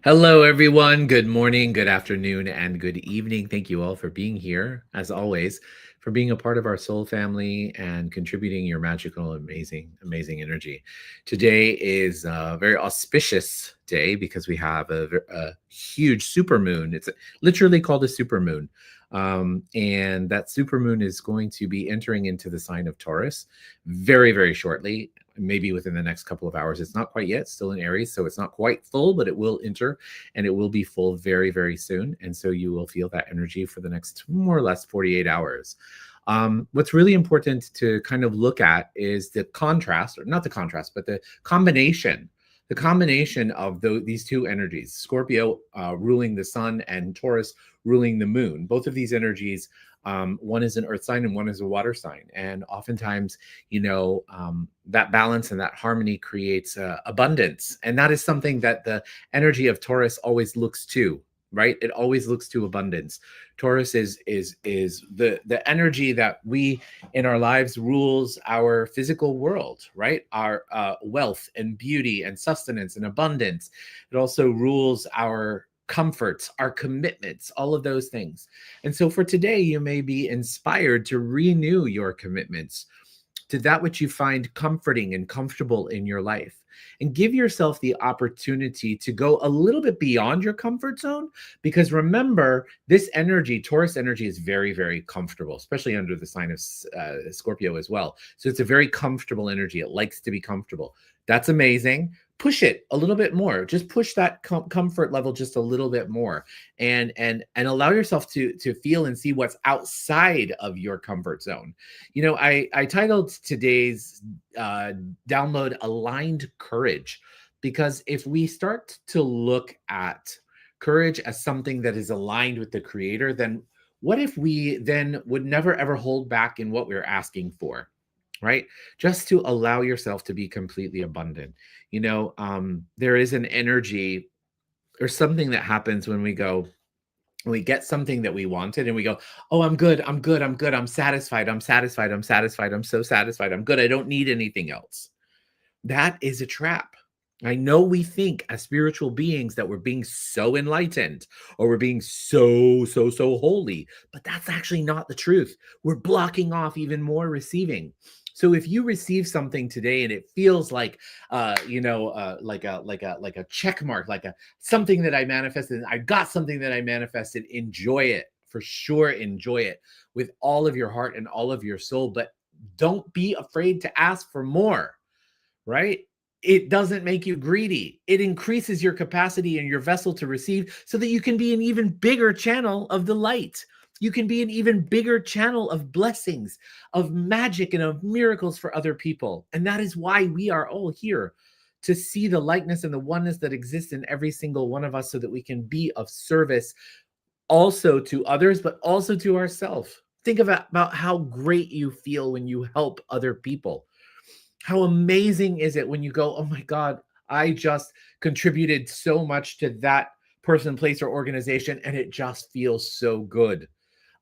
Hello, everyone. Good morning, good afternoon, and good evening. Thank you all for being here, as always, for being a part of our soul family and contributing your magical, amazing energy. Today is a very auspicious day because we have a huge supermoon. It's literally called a supermoon. And that supermoon is going to be entering into the sign of Taurus very, very shortly, maybe within the next couple of hours. It's not quite yet, still in Aries, so it's not quite full, but it will enter and it will be full very, very soon. And so you will feel that energy for the next more or less 48 hours. What's really important to kind of look at is the contrast, or not the contrast, but the combination. The combination of these two energies, Scorpio ruling the sun and Taurus ruling the moon. Both of these energies, one is an earth sign and one is a water sign. And oftentimes, that balance and that harmony creates abundance. And that is something that the energy of Taurus always looks to, right? It always looks to abundance. Taurus is the energy that we in our lives rules our physical world, right? Our wealth and beauty and sustenance and abundance. It also rules our comforts, our commitments, all of those things. And so for today, you may be inspired to renew your commitments to that which you find comforting and comfortable in your life. And give yourself the opportunity to go a little bit beyond your comfort zone. Because remember, this energy, Taurus energy, is very, very comfortable, especially under the sign of Scorpio as well. So it's a very comfortable energy. It likes to be comfortable. That's amazing. Push it a little bit more. Just push that comfort level just a little bit more, and allow yourself to feel and see what's outside of your comfort zone. I titled today's download "Aligned Courage," because if we start to look at courage as something that is aligned with the Creator, then what if we then would never ever hold back in what we're asking for? Right? Just to allow yourself to be completely abundant. There is an energy or something that happens when we get something that we wanted and we go, oh, I'm good, I'm satisfied, I'm so satisfied, I'm good, I don't need anything else. That is a trap. I know we think as spiritual beings that we're being so enlightened or we're being so holy, but that's actually not the truth. We're blocking off even more receiving. So if you receive something today and it feels like, like a check mark, like a something that I manifested, I got something that I manifested, enjoy it. For sure, enjoy it with all of your heart and all of your soul, but don't be afraid to ask for more, right? It doesn't make you greedy. It increases your capacity and your vessel to receive so that you can be an even bigger channel of the light. You can be an even bigger channel of blessings, of magic, and of miracles for other people. And that is why we are all here, to see the likeness and the oneness that exists in every single one of us so that we can be of service also to others, but also to ourselves. Think about how great you feel when you help other people. How amazing is it when you go, oh my God, I just contributed so much to that person, place, or organization, and it just feels so good.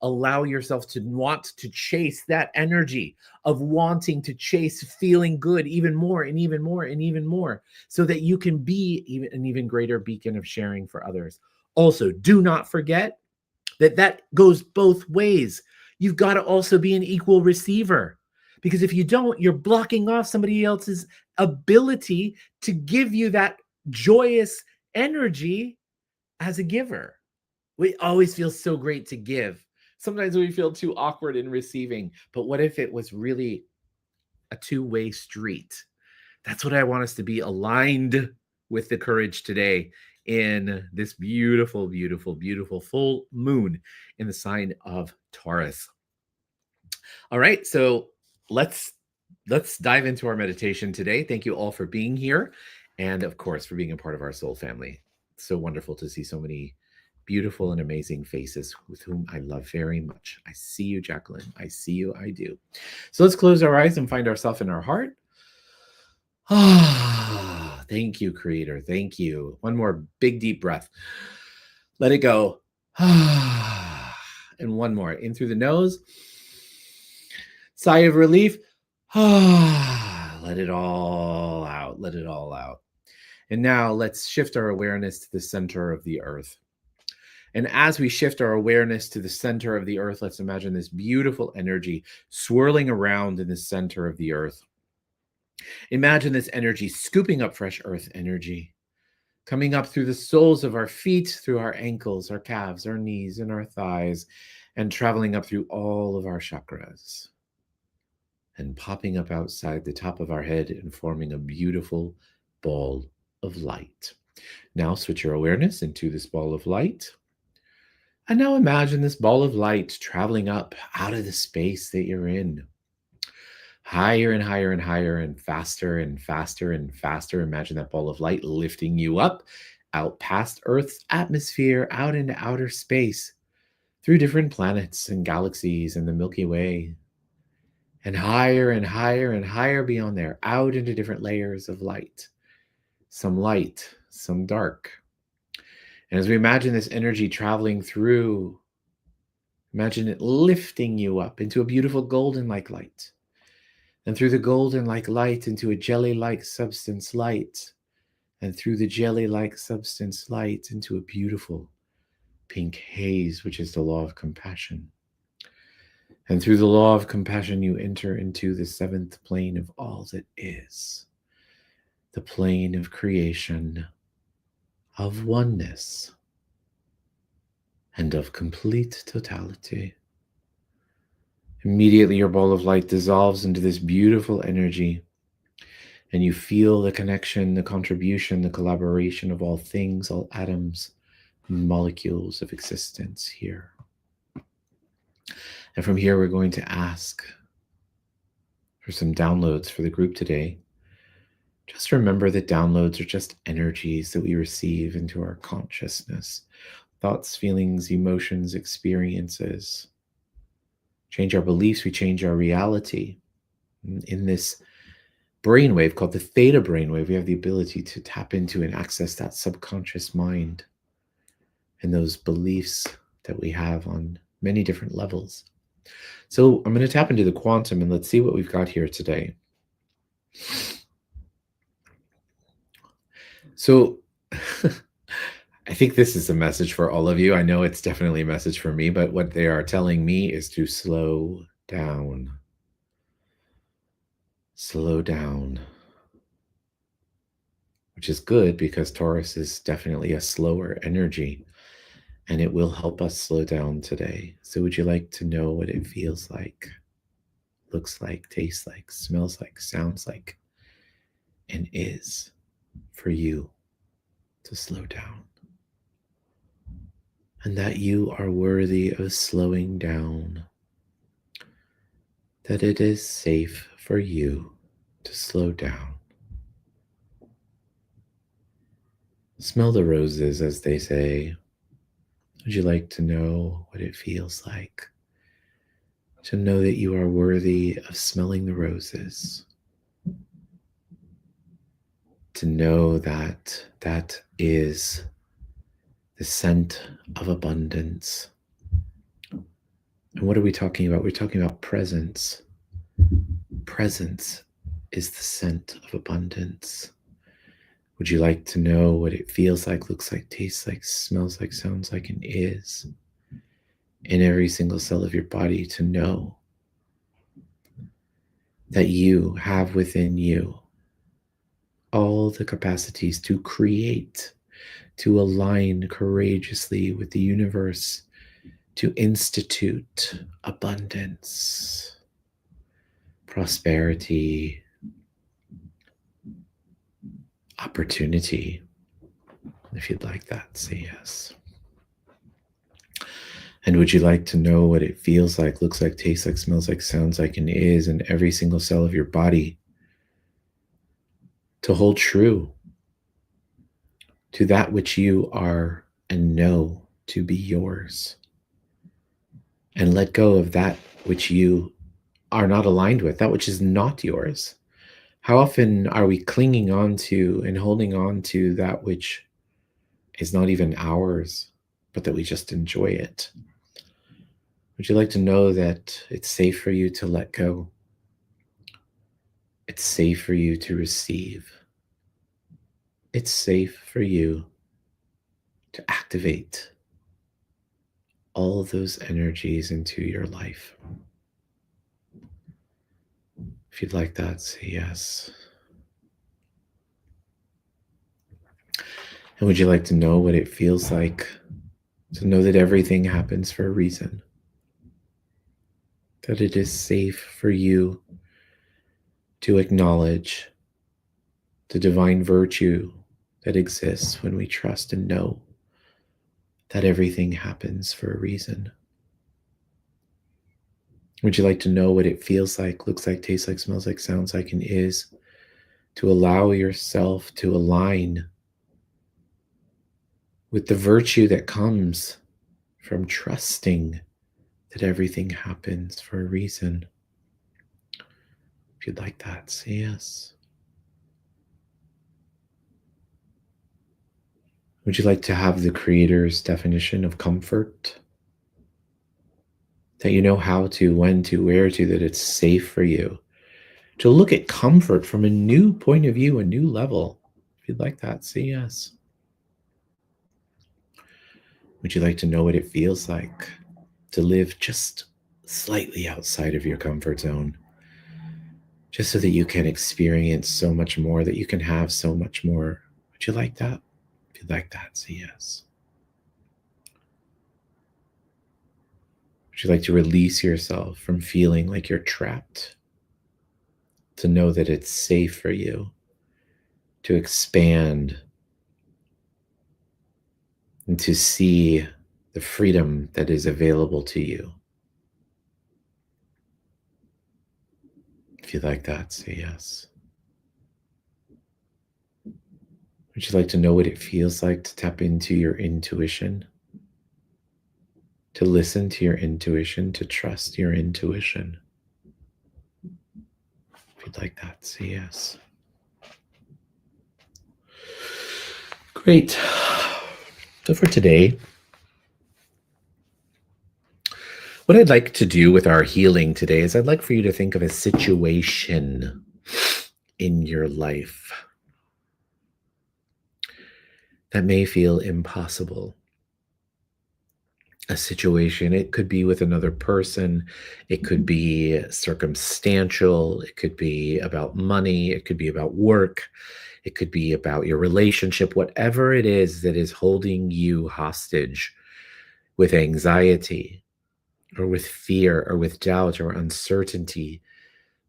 Allow yourself to want to chase that energy of wanting to chase feeling good even more and even more and even more, so that you can be an even greater beacon of sharing for others. Also, do not forget that goes both ways. You've got to also be an equal receiver, because if you don't, you're blocking off somebody else's ability to give you that joyous energy as a giver. We always feel so great to give. Sometimes we feel too awkward in receiving, but what if it was really a two-way street? That's what I want us to be, aligned with the courage today in this beautiful, beautiful, beautiful full moon in the sign of Taurus. All right, so let's dive into our meditation today. Thank you all for being here, and of course for being a part of our soul family. It's so wonderful to see so many beautiful and amazing faces with whom I love very much. I see you, Jacqueline. I see you. I do. So let's close our eyes and find ourselves in our heart. Ah, thank you, Creator. Thank you. One more big, deep breath. Let it go. Ah, and one more. In through the nose. Sigh of relief. Ah, let it all out. Let it all out. And now let's shift our awareness to the center of the earth. And as we shift our awareness to the center of the earth, let's imagine this beautiful energy swirling around in the center of the earth. Imagine this energy scooping up fresh earth energy, coming up through the soles of our feet, through our ankles, our calves, our knees, and our thighs, and traveling up through all of our chakras, and popping up outside the top of our head and forming a beautiful ball of light. Now switch your awareness into this ball of light. And now imagine this ball of light traveling up out of the space that you're in. Higher and higher and higher and faster and faster and faster. Imagine that ball of light lifting you up, out past Earth's atmosphere, out into outer space, through different planets and galaxies and the Milky Way, and higher and higher and higher beyond there, out into different layers of light. Some light, some dark. And as we imagine this energy traveling through, imagine it lifting you up into a beautiful golden-like light. And through the golden-like light into a jelly-like substance light. And through the jelly-like substance light into a beautiful pink haze, which is the law of compassion. And through the law of compassion, you enter into the seventh plane of all that is, the plane of creation, of oneness, and of complete totality. Immediately, your ball of light dissolves into this beautiful energy, and you feel the connection, the contribution, the collaboration of all things, all atoms, molecules of existence here. And from here, we're going to ask for some downloads for the group today. Just remember that downloads are just energies that we receive into our consciousness. Thoughts, feelings, emotions, experiences. Change our beliefs, we change our reality. In this brainwave called the theta brainwave, we have the ability to tap into and access that subconscious mind and those beliefs that we have on many different levels. So I'm going to tap into the quantum and let's see what we've got here today. So I think this is a message for all of you. I know it's definitely a message for me, but what they are telling me is to slow down. Slow down. Which is good because Taurus is definitely a slower energy and it will help us slow down today. So would you like to know what it feels like, looks like, tastes like, smells like, sounds like, and is for you to slow down? And that you are worthy of slowing down, that it is safe for you to slow down. Smell the roses, as they say. Would you like to know what it feels like to know that you are worthy of smelling the roses? To know that that is the scent of abundance. And what are we talking about? We're talking about presence. Presence is the scent of abundance. Would you like to know what it feels like, looks like, tastes like, smells like, sounds like, and is in every single cell of your body, to know that you have within you all the capacities to create, to align courageously with the universe, to institute abundance, prosperity, opportunity. If you'd like that, say yes. And would you like to know what it feels like, looks like, tastes like, smells like, sounds like, and is in every single cell of your body to hold true to that which you are and know to be yours, and let go of that which you are not aligned with, that which is not yours? How often are we clinging on to and holding on to that which is not even ours, but that we just enjoy it? Would you like to know that it's safe for you to let go? It's safe for you to receive. it's safe for you to activate all of those energies into your life. If you'd like that, say yes. And would you like to know what it feels like to know that everything happens for a reason? That it is safe for you to acknowledge the divine virtue that exists when we trust and know that everything happens for a reason. Would you like to know what it feels like, looks like, tastes like, smells like, sounds like, and is to allow yourself to align with the virtue that comes from trusting that everything happens for a reason? If you'd like that, say yes. Would you like to have the Creator's definition of comfort? That you know how to, when to, where to, that it's safe for you to look at comfort from a new point of view, a new level. If you'd like that, say yes. Would you like to know what it feels like to live just slightly outside of your comfort zone? Just so that you can experience so much more, that you can have so much more. Would you like that? If you'd like that, say yes. Would you like to release yourself from feeling like you're trapped? To know that it's safe for you to expand and to see the freedom that is available to you. If you'd like that, say yes. Would you like to know what it feels like to tap into your intuition? To listen to your intuition, to trust your intuition? If you'd like that, say yes. Great. So for today, what I'd like to do with our healing today is I'd like for you to think of a situation in your life that may feel impossible. A situation, it could be with another person, it could be circumstantial, it could be about money, it could be about work, it could be about your relationship, whatever it is that is holding you hostage with anxiety or with fear or with doubt or uncertainty.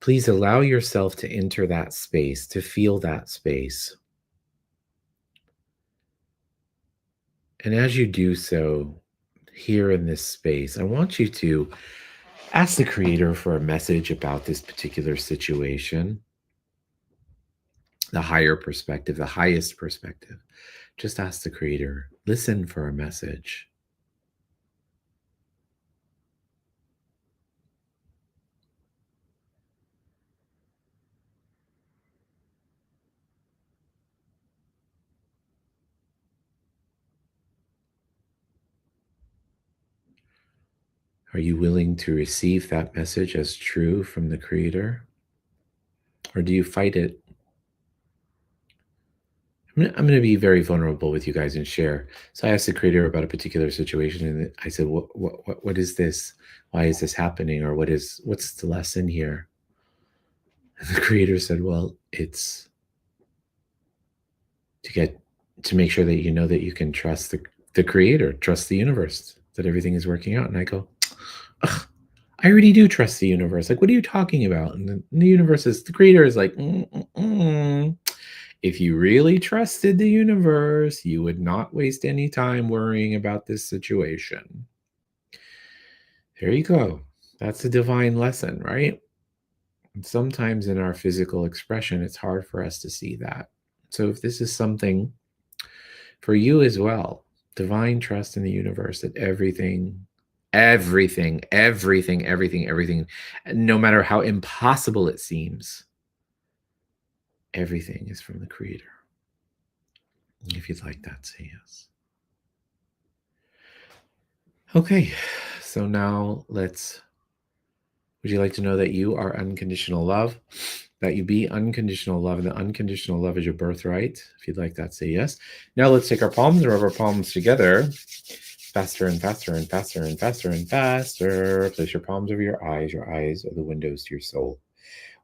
Please allow yourself to enter that space, to feel that space. And as you do so, here in this space, I want you to ask the Creator for a message about this particular situation, the higher perspective, the highest perspective. Just ask the Creator, listen for a message. Are you willing to receive that message as true from the Creator? Or do you fight it? I'm going to be very vulnerable with you guys and share. So I asked the Creator about a particular situation, and I said, what is this? Why is this happening? Or what's the lesson here?" And the Creator said, "Well, it's to make sure that you know that you can trust the Creator, trust the universe, that everything is working out." And I go, "Ugh, I already do trust the universe. Like, what are you talking about?" And the universe is, the Creator is like, "If you really trusted the universe, you would not waste any time worrying about this situation." There you go. That's a divine lesson, right? And sometimes in our physical expression, it's hard for us to see that. So if this is something for you as well, divine trust in the universe that everything, no matter how impossible it seems, everything is from the Creator. If you'd like that, say yes. Okay, so now would you like to know that you are unconditional love? that you be unconditional love, and the unconditional love is your birthright. If you'd like that, say yes. Now let's take our palms, rub our palms together. Faster and faster and faster and faster and faster. Place your palms over your eyes. Your eyes are the windows to your soul.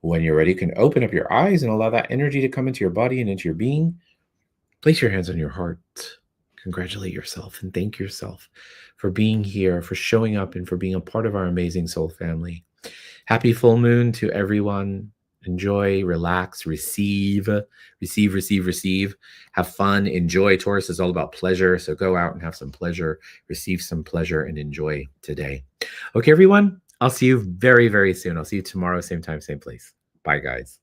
When you're ready, you can open up your eyes and allow that energy to come into your body and into your being. Place your hands on your heart. Congratulate yourself and thank yourself for being here, for showing up, and for being a part of our amazing soul family. Happy full moon to everyone. Enjoy, relax, receive, receive, receive, receive. Have fun, enjoy. Taurus is all about pleasure. So go out and have some pleasure, receive some pleasure, and enjoy today. Okay, everyone. I'll see you very, very soon. I'll see you tomorrow, same time, same place. Bye, guys.